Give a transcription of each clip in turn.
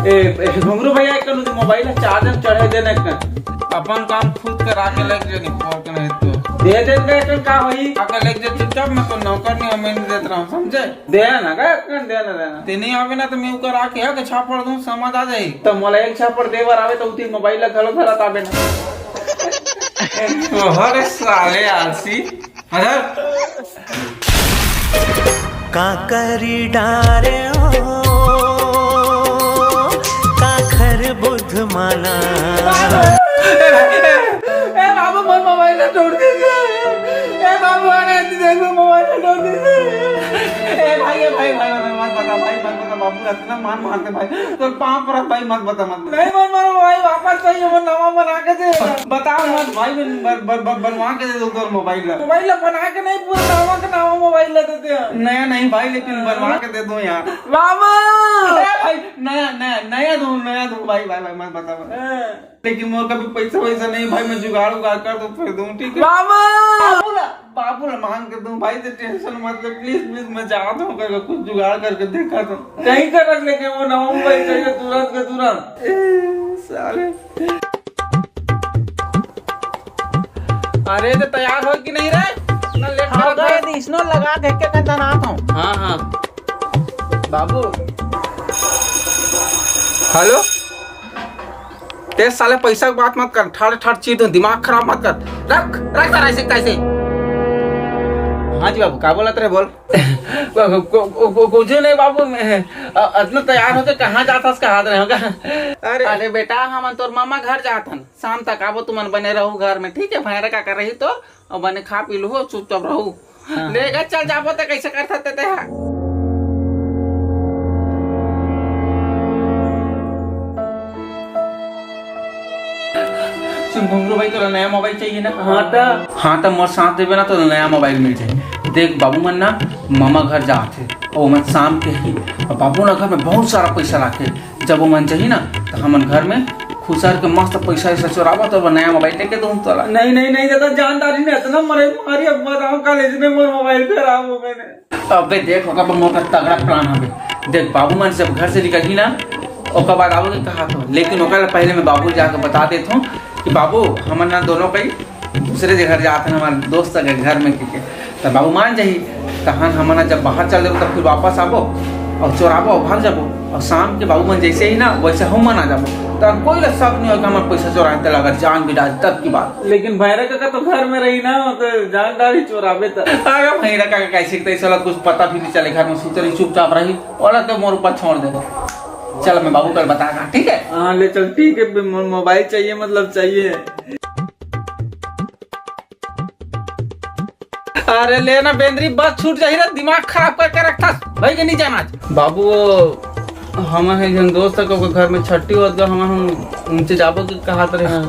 घुंगरू भैया एक मोबाइल चार्जर चढ़े देने का अपन काम खुद करा के लेके जानी फोन के नहीं तो दे दे तो का होई अगर लेके जा चुपचाप मैं तो नौकर नहीं मैं नहीं देत रहा समझे दे ना का देना ते नहीं आवे ना तो मैं ऊपर आके है के छापड़ दूं समझ आ जाई तो मोला एक छापड़ देवर आवे तो उती मोबाइल घलो धरत आवे ना हरे साले आलसी अरे का करी डारे हो का खर बुध माला बाबू मोर मोबाइल तोड़ दीजिए बाबू देखो मोबाइल तोड़ दीजिए भाई मत बता बाबू इतना मान मारते भाई तो पांव पर भाई मत बता मत नहीं मारो भाई वापस चाहिए वो नवा बना के दे बताओ मत भाई बनवा के दे दो तो मोबाइल बना के नहीं पूरा नवा मोबाइल दे दे नया नहीं भाई लेकिन बनवा के दे दो यार बाबू भाई नया दो भाई मत बता लेकिन मोर का भी पैसा नहीं भाई मैं जुगाड़ कर दो फिर दूं ठीक है बाबू मांग के दूं भाई से टेंशन मत ले प्लीज मैं चाहता हूँ करके कुछ जुगाड़ करके देखा तो कहीं कर रख लेके वो नवा मोबाइल चाहिए तुरंत के तुरंत साले अरे तो तैयार हो कि नहीं रे ना लेट हो गए इसनो लगा देख के मैं तनात हूँ हाँ बाबू हेलो ते साले पैसा की बात मत कर ठाड़ चीज दो दिमाग खराब मत कर रख जरा ऐसे कैसे हाँ जी बाबू क्या बोला तेरे बोल कुछ नहीं बाबू इतना तैयार होते कहाँ जाता उसका हाथ रहेगा अरे बेटा हम तोर मामा घर जातन शाम तक आबो तुमन बने रहू घर में ठीक है भैर का कर रही तो और बने खा पी लो चुपचाप रहू लेगा चल जाबो तो कैसे कर सकते घुंगरू भाई तो नया मोबाइल चाहिए ना हाँ तो मोर साथ देवे ना तो नया मोबाइल मिल जाए देख बाबू मन ना मामा घर जाते और मैं शाम के ही बाबू ना घर में बहुत सारा पैसा लाके जब वो मन चाहिए ना तो हम घर में खुशहाल के मस्त पैसा ऐसा चुरावा तो नया मोबाइल लेके दूं तोला नहीं दादा जानदारी नहीं इतना मारी अब बताओ कॉलेज में मोर मोबाइल खराब हो गए अबे देख ओका मोर का तगड़ा प्लान हवे देख बाबू मन जब घर से निकली ना ओका बाद आबो के कहा तो लेकिन ओका पहले मैं बाबू जाके बता देता हूँ कि बाबू हम ना दोनों कई दूसरे के घर जाते हैं हमारे दोस्त के घर में क्योंकि तो बाबू मान जाइए कहाँ हम ना जब बाहर चल जाओ तब फिर वापस आबो और चोराबो भाग जाबो और शाम के बाबू मन जैसे ही ना वैसे हम मन आ जाबो तो कोई शक नहीं होगा हमारे पैसा चोराते लगा जान भी डाल तब की बात लेकिन भैरा का तो घर में रही ना तो जानदारी चोराबे तो अरे भैरा का कैसे तैसे कुछ पता भी नहीं चले घर में सुतरी चुपचाप रही और तो मोर ऊपर छोड़ देगा चल मैं बाबू कल बताऊंगा ठीक है हाँ ले चल ठीक है मोबाइल चाहिए मतलब चाहिए अरे लेना बेंद्री बस छूट जाही रे दिमाग खराब करके रखता भाई के नहीं जाना बाबू हमारे दोस्त का घर में छठी हो तो हम उनसे जाबो के कहा रहे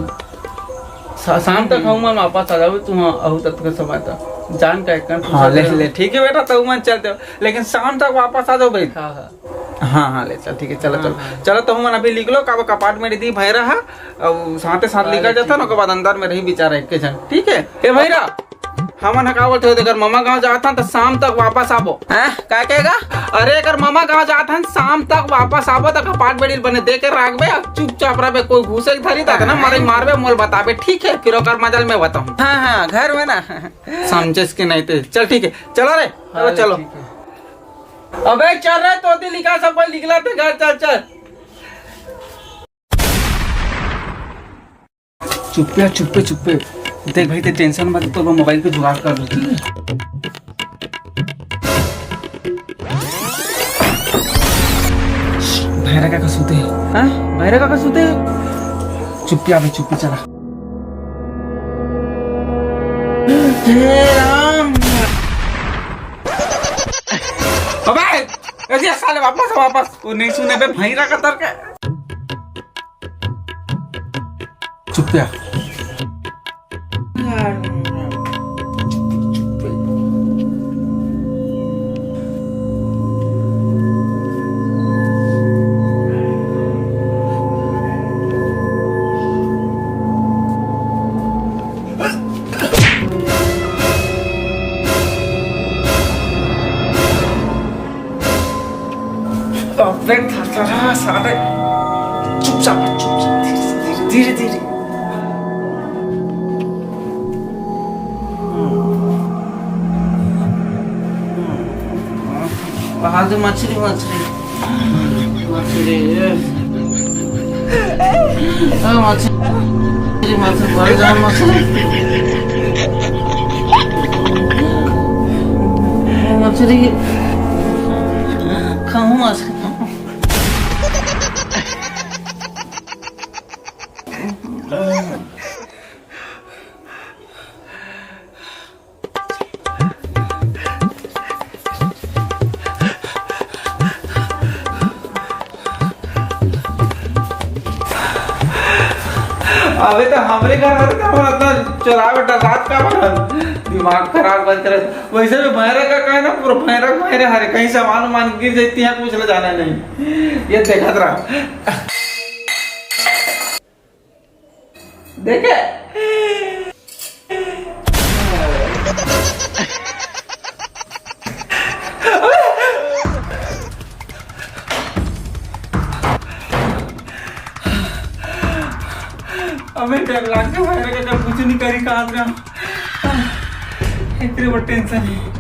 शाम तक हम वापस आ जाओ तुम अहू तक के समय तक जान का हाँ ले ठीक है बेटा तो मन चलते हो लेकिन शाम तक वापस आ जाओ भाई हाँ ले चल ठीक है चलो तो हम अभी लिख लो कपाट में दी भैरा है और साथ लिखा जाता ना बाद अंदर में रही बेचारा एक जन ठीक है ए भैरा हमन का बोलते अगर मामा गांव जाता तो शाम तक वापस आबो हैं क्या कहेगा अरे अगर मामा गांव जाता शाम तक वापस आबो तो कपाट बेड़ी बने दे के रखबे चुपचाप रहबे कोई घुसे धरी था ना मारे मारबे मोल बताबे ठीक है फिर ओकर मजल में बताऊं हाँ घर में ना समझे के नहीं थे चल ठीक है चलो रे चलो अबे चल रहे तो लिखा सब कोई लिखला थे घर चल चुप्पे देख भाई ते टेंशन मत तो मोबाइल पे जुगाड़ कर लो ठीक है भैरा का सूते हैं भैरा का सूते चुप्पी चला हे राम अबे ऐसे साले वापस वो नहीं सुने बे भैरा का तर्क चुप्पिया अबे थरथरा सारे चुपचाप चुपचाप धीरे धीरे। आज मछली मछली मछली मछली मछली भर जा मछली मछली खाऊं मछली अबे तो हमरे घर में का मतलब चोरावे रात का बनल दिमाग खराब बन कर वैसे भी भैरा का कहे ना पूरा भैरा भैरे हरे कहीं सामान मान गिर जाती है कुछ ले जाना नहीं ये देखा रहा देखे अबे डर लगता है भैया का कुछ नहीं करी कहाँ से इतनी बड़ी टेंशन है।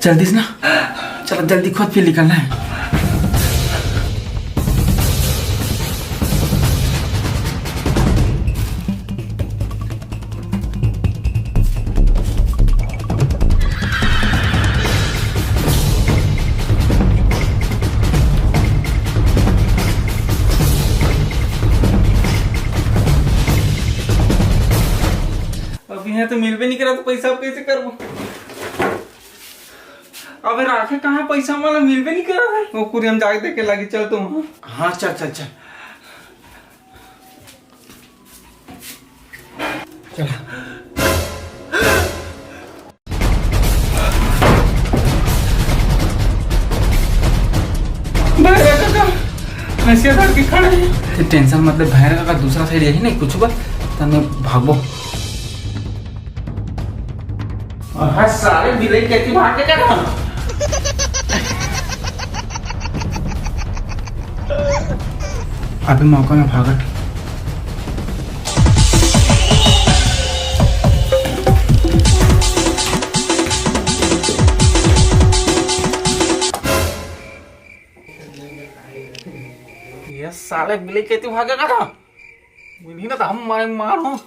जल्दी से ना चलो जल्दी खुद फिर निकलना है। अब यहाँ तो मिल भी नहीं करा तो पैसा अब कैसे करबो। अबे राखे कहाँ पैसा वाला मिल भी नहीं कर रहा है वो पूरी हम जाके देखे लगी चल तुम। हाँ चल चल चल चल नशे धर के खड़े हैं। टेंशन मतलब भैर का दूसरा साइड यही नहीं कुछ बा तने भागो और हर सारे बिले कैसे भाग के क्या अभी मौका में भागट ये साले बिले कैसे भागेगा था मिली ना तो हम मारो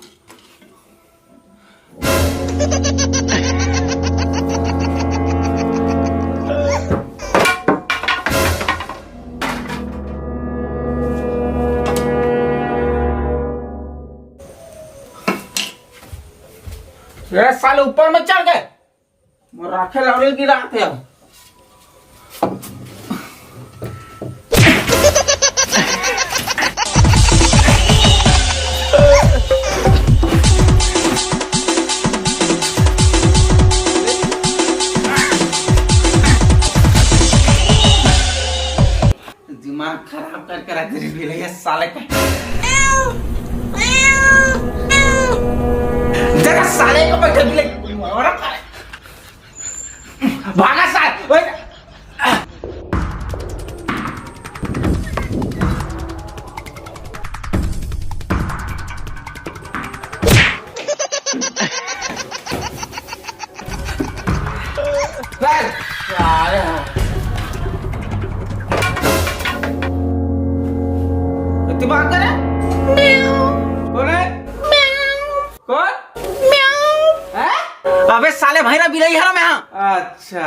ये साले ऊपर में चढ़ गए वो राखे लौड़े की रात है। दिमाग खराब करके रख दे ये साले का। साले को बैठे भी भागा साले। भाग कर कौन है? कौन? अबे साले भाई ना बिलाई है ना मैं। अच्छा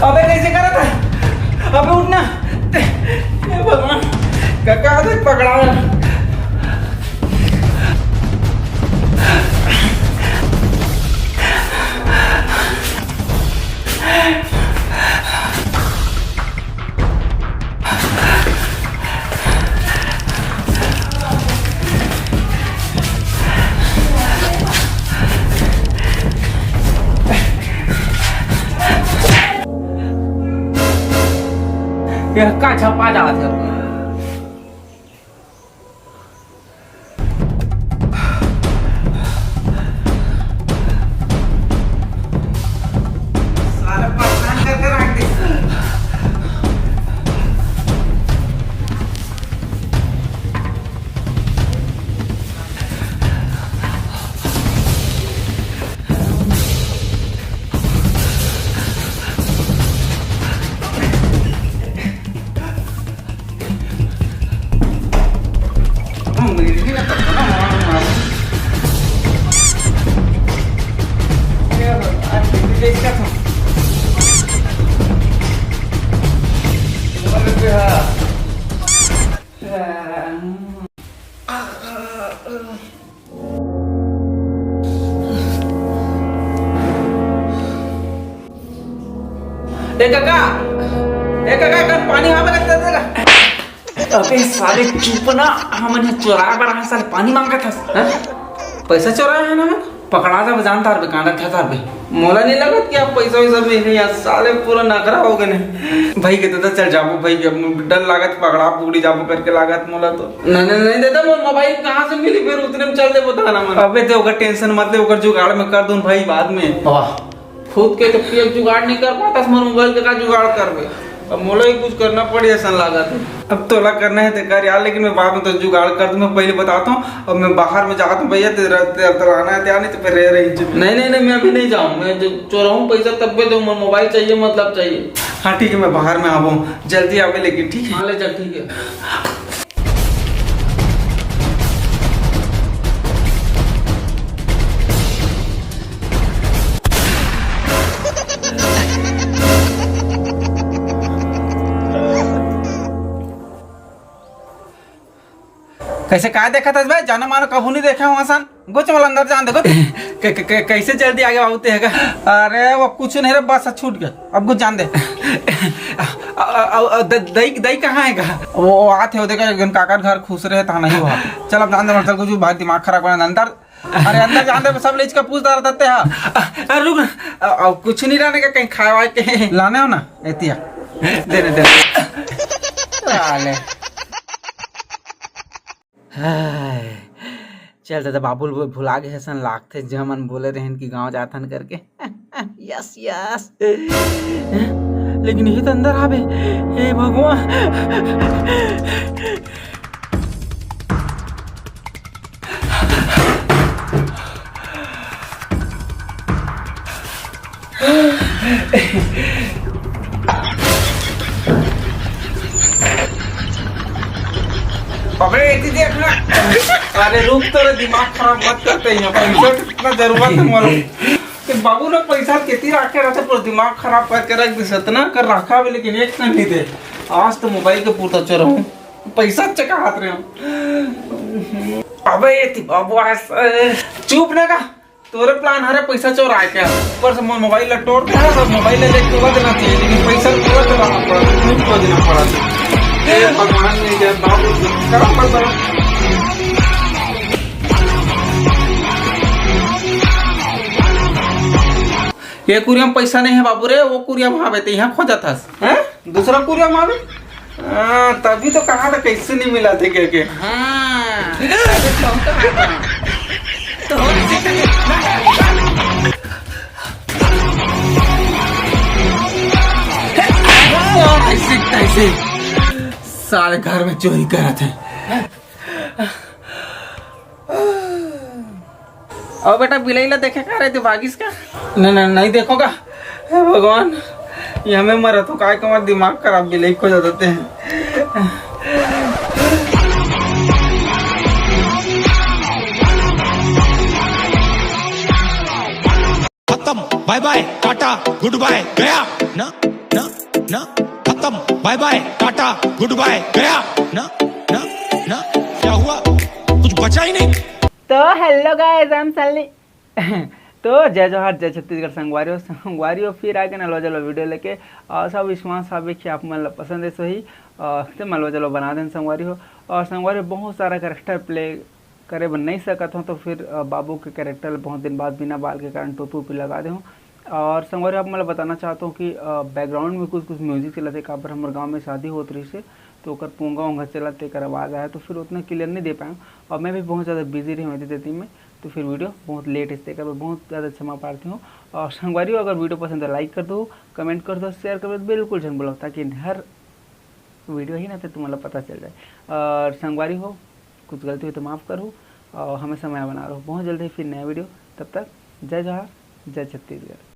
अबे कैसे करा था? अबे उठना भगवान काका तक पकड़ा। यह का छपा जात है। सारे परेशान करके रख दी। काका पानी वहां पे कर देगा। अबे साले चुप ना, हमने चोराया बड़ा साले पानी मांगा था। पैसा चोराया है ना मैं पकड़ा था जानता है कांडा था था मोला नहीं लगा कि आप पैसा वैसा में नहीं यार साले पूरा नखरा हो गए नहीं भाई कहते था चल जाबो भाई डर लागत पकड़ा पुगड़ी जाबो करके लागत मोला तो नहीं देता मोर मोबाइल कहां से मिली फिर उतने में चल दे बता ना मन। अबे तो ओकर टेंशन मत ले ओकर जुगाड़ में कर दूं भाई बाद में। वाह खुद के तो पिया जुगाड़ नहीं कर पाता मोर मोबाइल के का जुगाड़ करबे। अब मोला ही कुछ करना पड़ी ऐसा लगा था। अब तोला करना है तो कर यार लेकिन मैं बाद में तो जुगाड़ कर दूं। मैं पहले बताता हूँ अब मैं बाहर में जाता हूँ भैया तेरा आना है त्यार नहीं तो फिर रह रही। नहीं मैं अभी नहीं जाऊँ मैं चोराऊँ पैसा तब भी दो मोबाइल चाहिए मतलब चाहिए। हाँ ठीक है मैं बाहर में आऊँ जल्दी आवे लेकिन ठीक है। हाँ ले जा ठीक है। कैसे क्या देखा था भाई जाना मानो कभू नहीं देखा वहां सन गुच वाला अंदर जान देखो कैसे जल्दी आगे बाबू ते है। अरे वो कुछ नहीं रे बस छूट गया अब कुछ जान दे। दई कहाँ है वो आते हो देखा काका घर खुश रहे था नहीं हुआ। चल अब जान दे मतलब कुछ भाई दिमाग खराब करना अंदर। अरे अंदर जान दे सब लेच का पूछता रहते हैं। रुक कुछ नहीं रहने का कहीं खाए वाए के लाने हो ना एतिया दे चल दादा बाबुल भुला गए सन लागते जो मन बोले रहन कि गांव जाथन करके। यस यस लेकिन ये तो अंदर आवे हे भगवान। देखना अरे रुक तो दिमाग खराब मत करते हैं पैसा कितना जरूरत है मोला कि बाबू ने पैसा कितनी रखे रहते पूरा दिमाग खराब करके रख दी सतना कर रखा भी लेकिन एक नहीं दे। आज तो मोबाइल के पूरा चोरा हूँ पैसा चका हाथ रहे हूँ। अबे ये बाबू चुप ना का तोरे प्लान हरे पैसा चोरा क्या ऊपर से मोबाइल तोड़ के है मोबाइल लेके हुआ देना चाहिए लेकिन पैसा पूरा चलाना पड़ा देना पड़ा। भगवान ने जब बाबू करो ये कुरिया में पैसा नहीं है बाबू रे वो कुरिया वहां पे यहाँ खोजा था दूसरा कुरिया वहां तभी तो कहा था कैसे नहीं मिला थे कह के। हाँ अरे तो ऐसे कैसे सारे घर में चोरी कर रहे थे। और बेटा बिलैला देखे का रहे थे भागिस का? नहीं देखोगा। हे भगवान, ये हमें मरा तो काय कमर दिमाग खराब बिलाई खो जाते हैं। खत्म, bye bye tata good bye गया ना ना ना, खत्म bye bye tata good bye गया ना ना ना, क्या हुआ कुछ बचा ही नहीं। तो hello guys, I am Sunny. तो जय जोहार, जय छत्तीसगढ़ संगवारियों फिर आगे नलवा चलो वीडियो लेके। और सब विश्वास हावे कि आप मन पसंद है सही तो मलवा चलो बना दें संगवारी हो। और संगवारी बहुत सारा कैरेक्टर प्ले करे बन नहीं सकत हूँ, तो फिर बाबू के कैरेक्टर बहुत दिन बाद बिना बाल के कारण टोपी उपी लगा दे हूँ। और संगवारी आप मतलब बताना चाहता हूँ कि बैकग्राउंड में कुछ म्यूजिक चलते का पर हमारे गाँव में शादी होत रही से, तो ओकर पोंगा ओंगा चलते कर आवाज़ आया, तो फिर उतना क्लियर नहीं दे पाया। और मैं भी बहुत ज़्यादा बिजी रही हूँ देती में, तो फिर वीडियो बहुत लेट इससे कर बहुत ज़्यादा क्षमा पाती हूँ। और संगवारी अगर वीडियो पसंद है लाइक कर दो, कमेंट कर दो, शेयर कर दो, बिल्कुल जन बोलो, ताकि हर वीडियो ही ना तो तुम्हारा पता चल जाए। और संगवारी हो कुछ गलती हो तो माफ़ करो, और हमेशा मैं बना रहा हूँ। बहुत जल्दी फिर नया वीडियो, तब तक जय जोहार, जय छत्तीसगढ़।